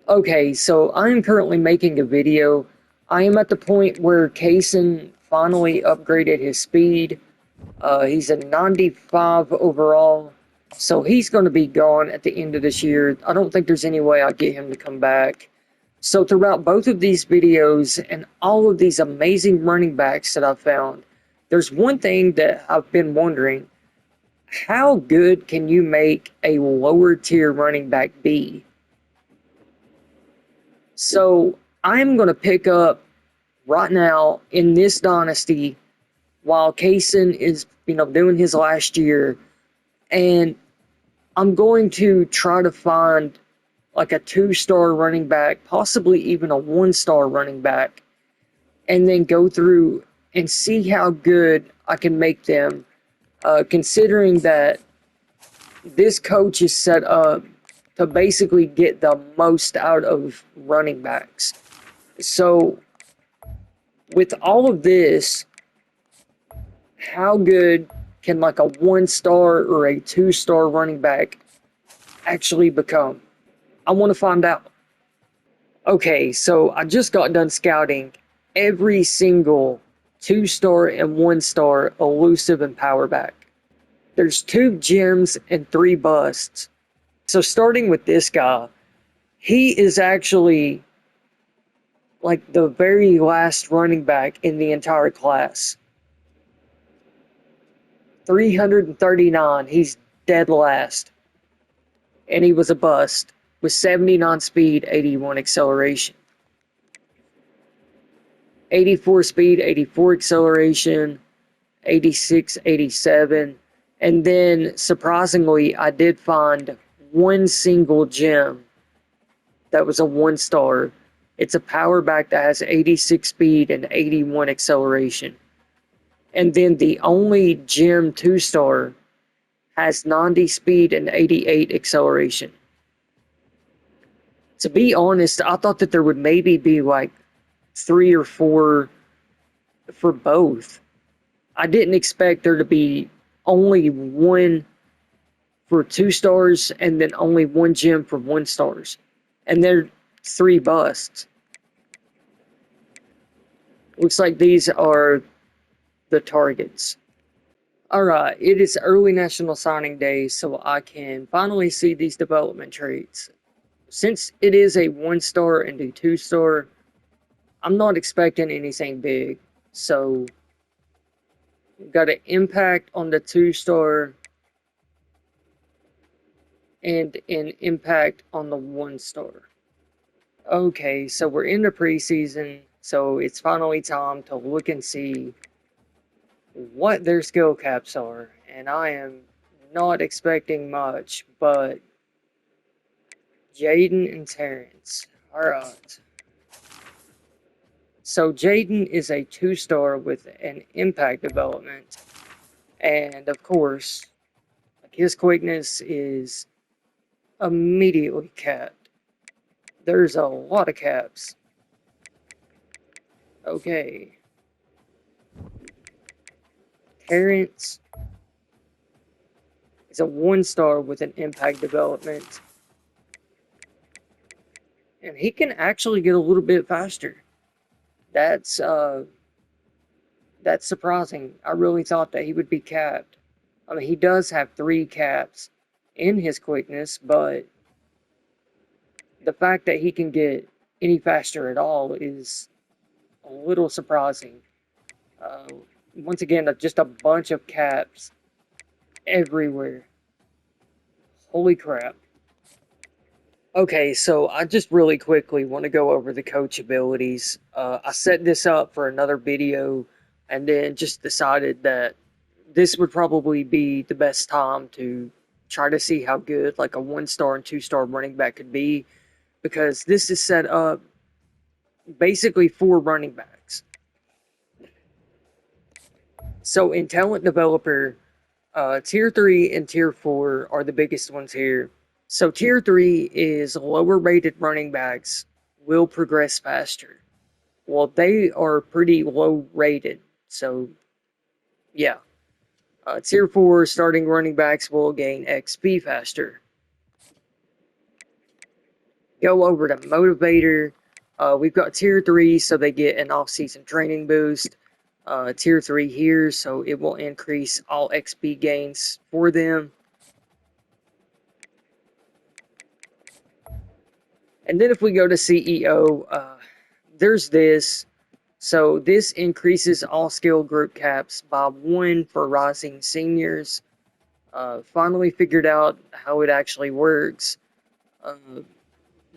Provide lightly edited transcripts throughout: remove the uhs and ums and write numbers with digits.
Okay, so I'm currently making a video. I am at the point where Kaysen finally upgraded his speed. He's a 95 overall, so he's going to be gone at the end of this year. I don't think there's any way I'll get him to come back. So throughout both of these videos and all of these amazing running backs that I've found, there's one thing that I've been wondering. How good can you make a lower tier running back be? So I'm going to pick up right now in this dynasty while Kaysen is, doing his last year, and I'm going to try to find like a 2-star running back, possibly even a 1-star running back, and then go through and see how good I can make them, considering that this coach is set up to basically get the most out of running backs. So, with all of this, how good can like a 1-star or a 2-star running back actually become? I want to find out. Okay, so I just got done scouting every single 2-star and 1-star elusive and power back. There's 2 gems and 3 busts. So starting with this guy, he is actually like the very last running back in the entire class. 339, he's dead last. And he was a bust with 79 speed, 81 acceleration. 84 speed, 84 acceleration, 86, 87. And then, surprisingly, I did find one single gem that was a 1-star. It's a power back that has 86 speed and 81 acceleration. And then the only gem 2-star has 90 speed and 88 acceleration. To be honest, I thought that there would maybe be like 3 or 4 for both. I didn't expect there to be only one for 2-stars and then only one gem for 1-stars. And they're 3 busts. Looks like these are the targets. Alright, it is early National Signing Day, so I can finally see these development traits. Since it is a 1-star and a 2-star, I'm not expecting anything big. So, got an impact on the 2-star and an impact on the 1-star. Okay, so we're in the preseason, so it's finally time to look and see what their skill caps are. And I am not expecting much, but Jaden and Terrence. Alright. So Jaden is a 2-star with an impact development. And of course, his quickness is immediately capped. There's a lot of caps. Okay. Terrence is a 1-star with an impact development. And he can actually get a little bit faster. That's surprising. I really thought that he would be capped. I mean, he does have 3 caps in his quickness, but the fact that he can get any faster at all is a little surprising. Once again, just a bunch of caps everywhere. Holy crap. Okay, so I just really quickly want to go over the coach abilities. I set this up for another video and then just decided that this would probably be the best time to try to see how good like a 1-star and 2-star running back could be, because this is set up basically for running backs. So in talent developer, tier 3 and tier 4 are the biggest ones here. So tier 3 is lower rated running backs will progress faster. Well, they are pretty low rated, so yeah. Tier 4 starting running backs will gain XP faster. Go over to Motivator. We've got Tier 3, so they get an off-season training boost. Tier 3 here, so it will increase all XP gains for them. And then if we go to CEO, there's this. So this increases all skill group caps by 1 for rising seniors. Finally figured out how it actually works. Uh,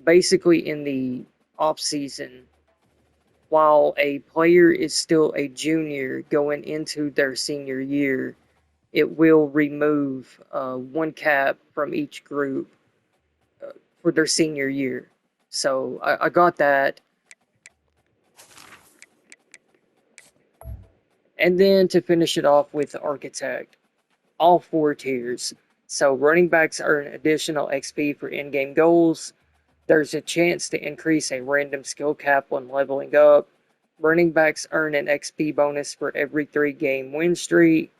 Basically, in the off season, while a player is still a junior going into their senior year, it will remove 1 cap from each group for their senior year. So I got that. And then to finish it off with Architect, all 4 tiers. So running backs earn additional XP for in-game goals. There's a chance to increase a random skill cap when leveling up. Running backs earn an XP bonus for every 3-game win streak.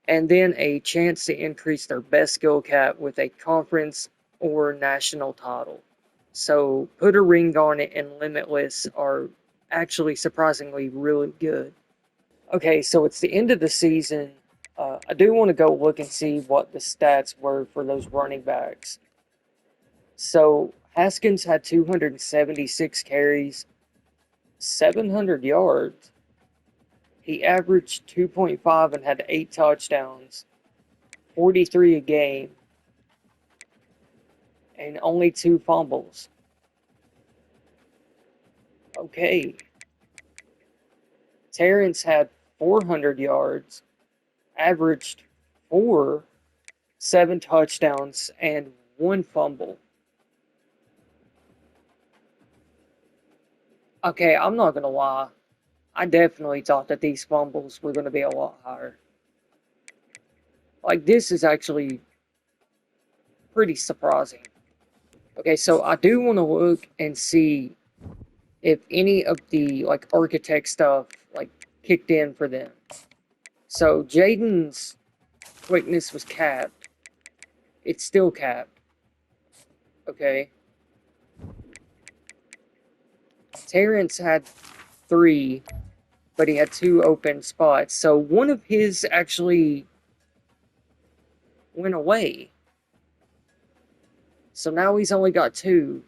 And then a chance to increase their best skill cap with a conference or national title. So put a ring on it and Limitless are actually surprisingly really good. Okay, so it's the end of the season. I do want to go look and see what the stats were for those running backs. So Haskins had 276 carries, 700 yards. He averaged 2.5 and had 8 touchdowns, 43 a game, and only 2 fumbles. Okay. Terrence had 400 yards, averaged 4, 7 touchdowns, and 1 fumble. Okay, I'm not going to lie. I definitely thought that these fumbles were going to be a lot higher. Like, this is actually pretty surprising. Okay, so I do want to look and see if any of the, like, architect stuff, like, kicked in for them. So, Jaden's quickness was capped. It's still capped. Okay. Terrence had 3, but he had 2 open spots. So, one of his actually went away. So now he's only got 2.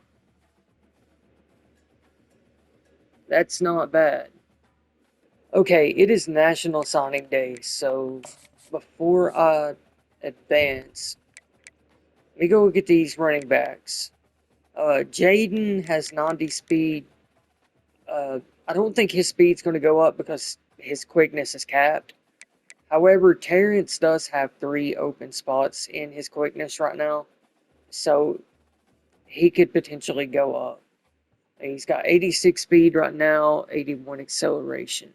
That's not bad. Okay, it is National Sonic Day, so before I advance, let me go look at these running backs. Jaden has 90 speed. I don't think his speed's going to go up because his quickness is capped. However, Terrence does have 3 open spots in his quickness right now, so he could potentially go up. He's got 86 speed right now, 81 acceleration.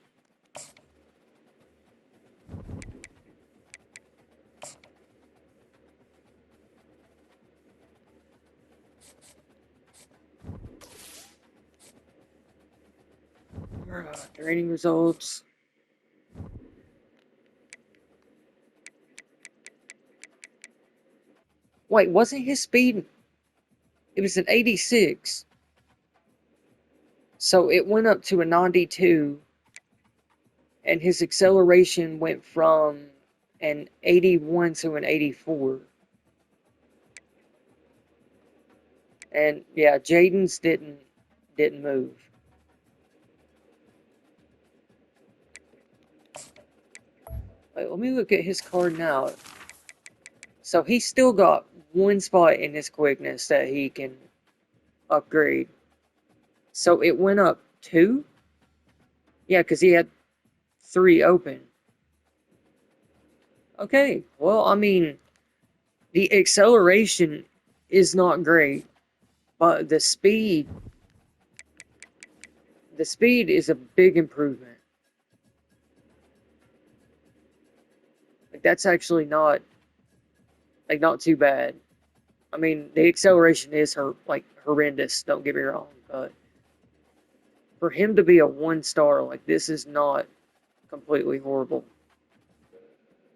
Training results. Wait, wasn't his speed? It was an 86. So it went up to a 92. And his acceleration went from an 81 to an 84. And yeah, Jaden's didn't move. Wait, let me look at his card now. So he's still got 1 spot in his quickness that he can upgrade. So it went up 2? Yeah, because he had 3 open. Okay, well, I mean, the acceleration is not great, but the speed is a big improvement. Like, that's actually not too bad. I mean, the acceleration is horrendous, don't get me wrong, but for him to be a 1-star, like, this is not completely horrible.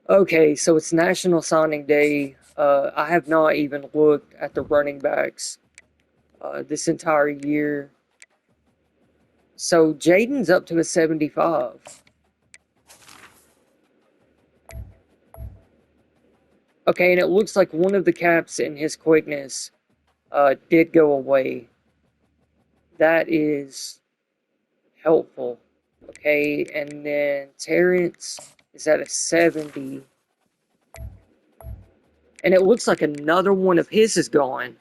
Okay, so it's National Signing Day. I have not even looked at the running backs. this entire year. So Jaden's up to a 75. Okay, and it looks like one of the caps in his quickness did go away. That is helpful. Okay, and then Terrence is at a 70. And it looks like another one of his is gone.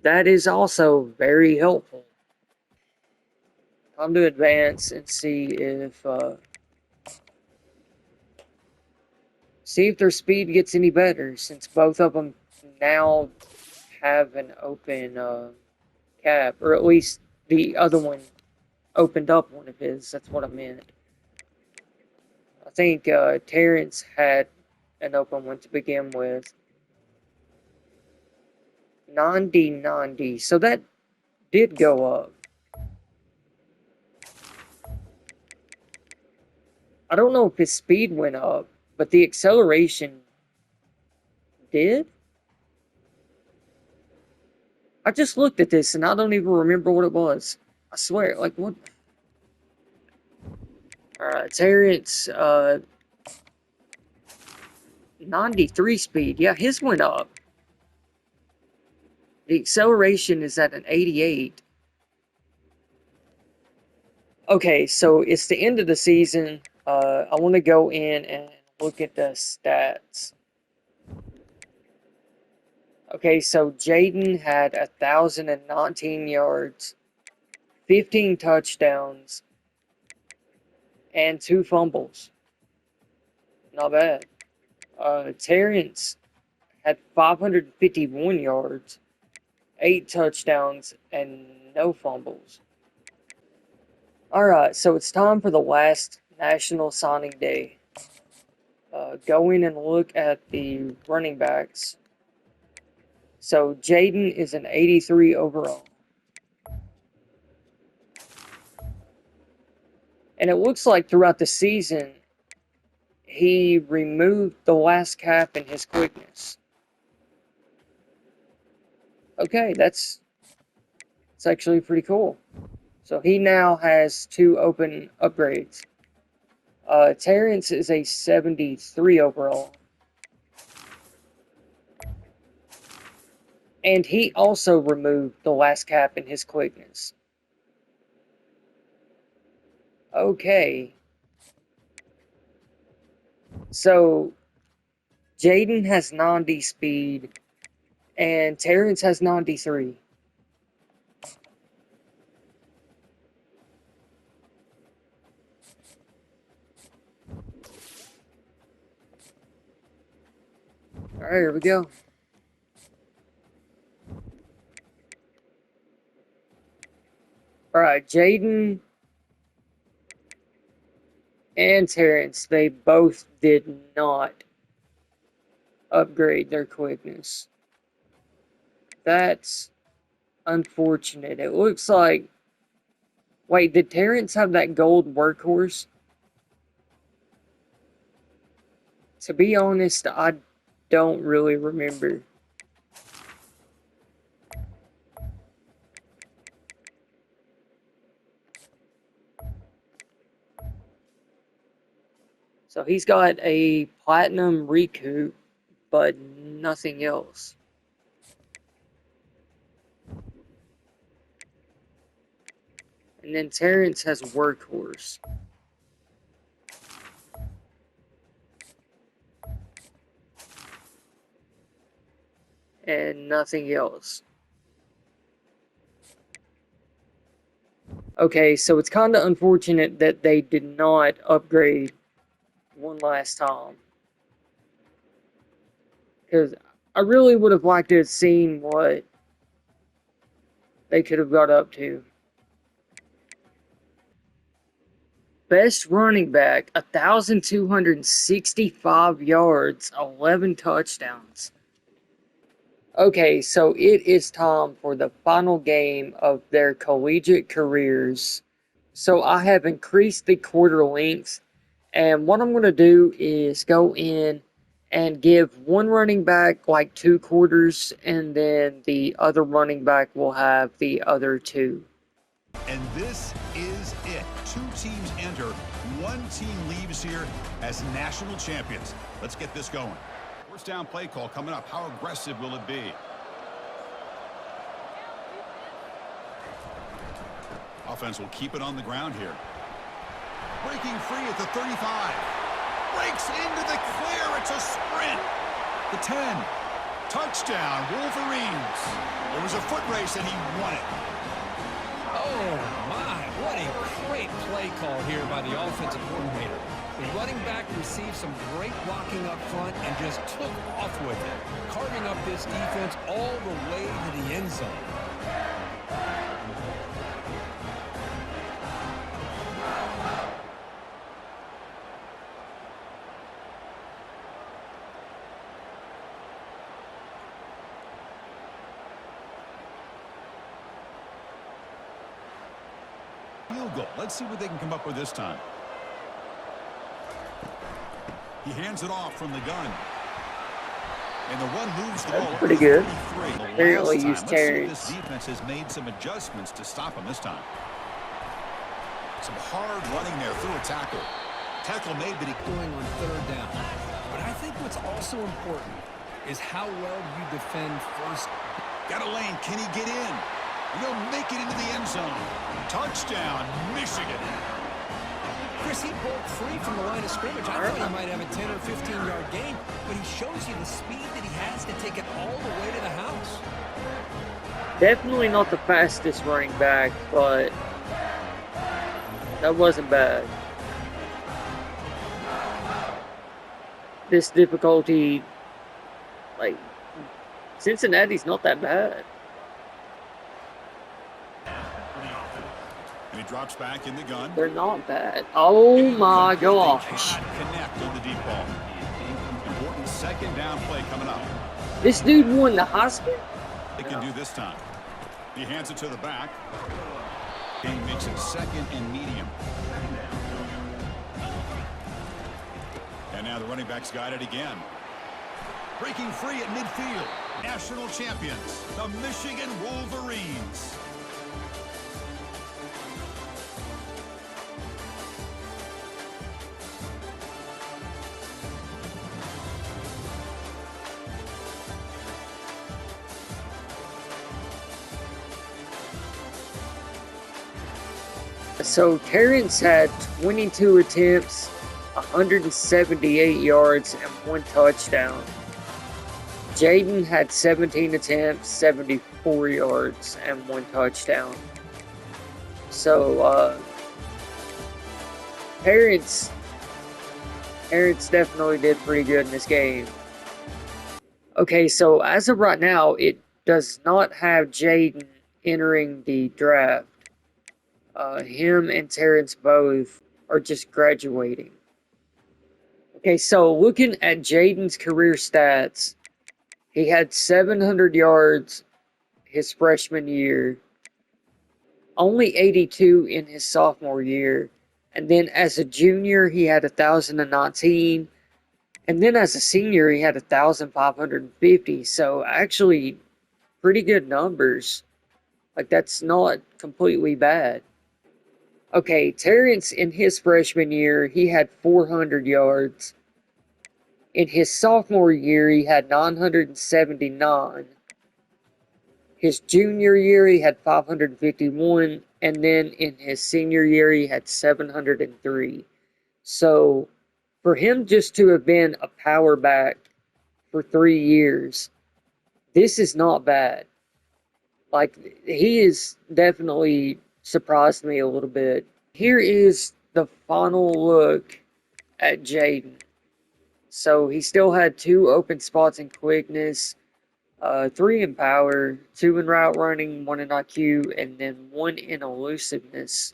That is also very helpful. Time to advance and see if their speed gets any better, since both of them now have an open cap, or at least the other one opened up one of his. That's what I meant. I think Terrence had an open one to begin with. 90. So that did go up. I don't know if his speed went up, but the acceleration did. I just looked at this and I don't even remember what it was. I swear, like what? Alright, Terrence, 93 speed. Yeah, his went up. The acceleration is at an 88. Okay, so it's the end of the season. I want to go in and look at the stats. Okay, so Jaden had 1,019 yards, 15 touchdowns, and 2 fumbles. Not bad. Terrence had 551 yards, 8 touchdowns, and no fumbles. Alright, so it's time for the last National Signing Day. Go in and look at the running backs. So Jaden is an 83 overall. And it looks like throughout the season, he removed the last cap in his quickness. Okay, that's actually pretty cool. So he now has 2 open upgrades. Terrence is a 73 overall. And he also removed the last cap in his quickness. Okay. So Jaden has 90 speed and Terrence has 93. Alright, here we go. Alright, Jaden and Terrence, they both did not upgrade their quickness. That's unfortunate. It looks like... Wait, did Terrence have that gold workhorse? To be honest, I don't really remember. So he's got a platinum recoup, but nothing else. And then Terrence has workhorse. And nothing else. Okay, so it's kind of unfortunate that they did not upgrade one last time. Because I really would have liked to have seen what they could have got up to. Best running back, 1,265 yards, 11 touchdowns. Okay, so it is time for the final game of their collegiate careers. So I have increased the quarter length, and what I'm going to do is go in and give one running back like 2 quarters, and then the other running back will have the other 2. And this is it. 2 teams enter, 1 team leaves here as national champions. Let's get this going. First down play call coming up. How aggressive will it be? Offense will keep it on the ground here. Breaking free at the 35. Breaks into the clear. It's a sprint. The 10. Touchdown, Wolverines. There was a foot race and he won it. Oh, my. What a great play call here by the offensive coordinator. The running back received some great blocking up front and just took off with it, carving up this defense all the way to the end zone. Field goal. Let's see what they can come up with this time. He hands it off from the gun. And the one moves the ball. Pretty good. Apparently used Terrence. This defense has made some adjustments to stop him this time. Some hard running there through a tackle. Tackle made, but he Doing on 3rd down. But I think what's also important is how well you defend first. got a lane. Can he get in? He'll make it into the end zone. Touchdown, Michigan. Chris, he broke free from the line of scrimmage. I thought he might have a 10 or 15-yard gain, but he shows you the speed that he has to take it all the way to the house. Definitely not the fastest running back, but that wasn't bad. This difficulty, like, Cincinnati's not that bad. And he drops back in the gun. They're not bad. Oh my gosh. Connect on the deep ball. Important 2nd down play coming up. This dude won the Heisman? They can do this time. He hands it to the back. He makes it 2nd and medium. And now the running back's got it again. Breaking free at midfield. National champions, the Michigan Wolverines. So Terrence had 22 attempts, 178 yards, and 1 touchdown. Jaden had 17 attempts, 74 yards, and 1 touchdown. So, Terrence definitely did pretty good in this game. Okay, so as of right now, it does not have Jaden entering the draft. Him and Terrence both are just graduating. Okay, so looking at Jaden's career stats, he had 700 yards his freshman year, only 82 in his sophomore year, and then as a junior he had 1,019, and then as a senior he had 1,550. So actually, pretty good numbers. Like, that's not completely bad. Okay, Terrence in his freshman year, he had 400 yards. In his sophomore year, he had 979. His junior year, he had 551. And then in his senior year, he had 703. So, for him just to have been a power back for 3 years, this is not bad. Like, he is definitely surprised me a little bit. Here is the final look at Jaden. So he still had 2 open spots in quickness, 3 in power, 2 in route running, 1 in IQ, and then 1 in elusiveness.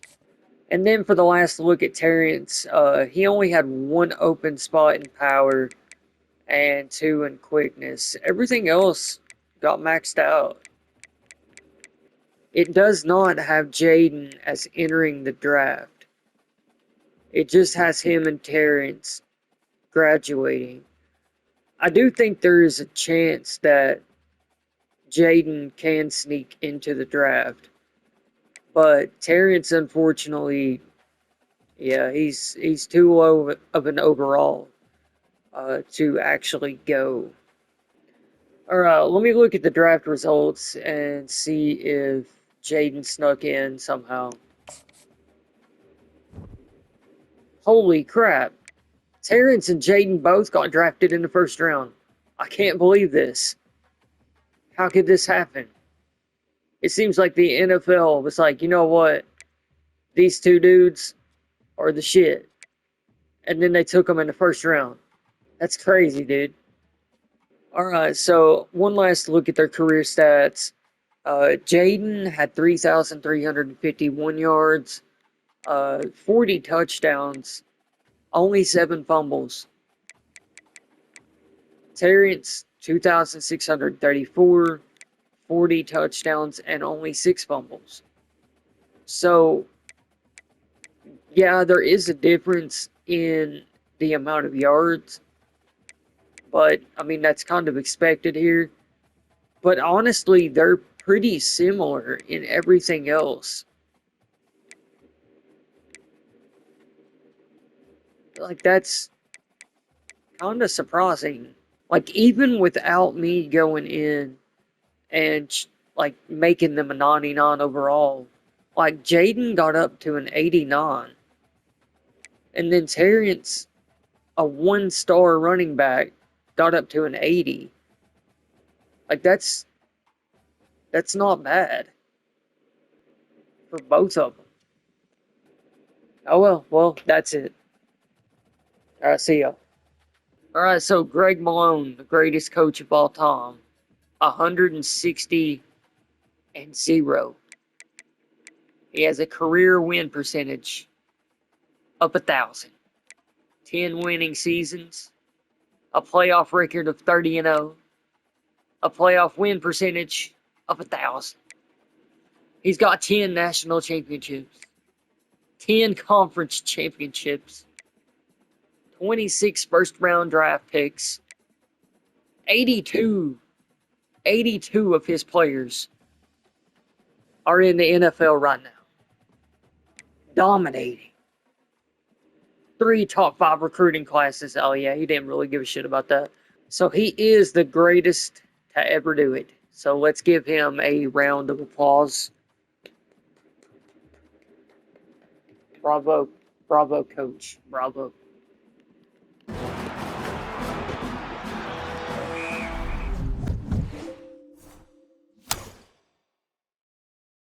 And then for the last look at Terrence, he only had 1 open spot in power and 2 in quickness. Everything else got maxed out. It does not have Jaden as entering the draft. It just has him and Terrence graduating. I do think there is a chance that Jaden can sneak into the draft, but Terrence, unfortunately, yeah, he's too low of an overall to actually go. All right, let me look at the draft results and see if Jaden snuck in somehow. Holy crap. Terrence and Jaden both got drafted in the first round. I can't believe this. How could this happen? It seems like the NFL was like, you know what? These two dudes are the shit. And then they took them in the first round. That's crazy, dude. All right, so one last look at their career stats. Jaden had 3,351 yards, 40 touchdowns, only 7 fumbles. Terrence, 2,634, 40 touchdowns, and only 6 fumbles. So, yeah, there is a difference in the amount of yards, but I mean, that's kind of expected here. But honestly, they're pretty similar in everything else. Like, that's kind of surprising. Like, even without me going in and like making them a 99 overall, like Jaden got up to an 89, and then Terrence, a 1-star running back, got up to an 80. Like that's not bad for both of them. Oh well, that's it. All right, see ya. All right, so Greg Malone, the greatest coach of all time, 160 and 0. He has a career win percentage of 1,000. 10 winning seasons, a playoff record of 30 and 0, a playoff win percentage of 1,000. He's got 10 national championships, 10 conference championships, 26 first round draft picks, 82 of his players are in the NFL right now, dominating. 3 top 5 recruiting classes. Oh yeah, he didn't really give a shit about that. So he is the greatest to ever do it. So let's give him a round of applause. Bravo, bravo, coach, bravo.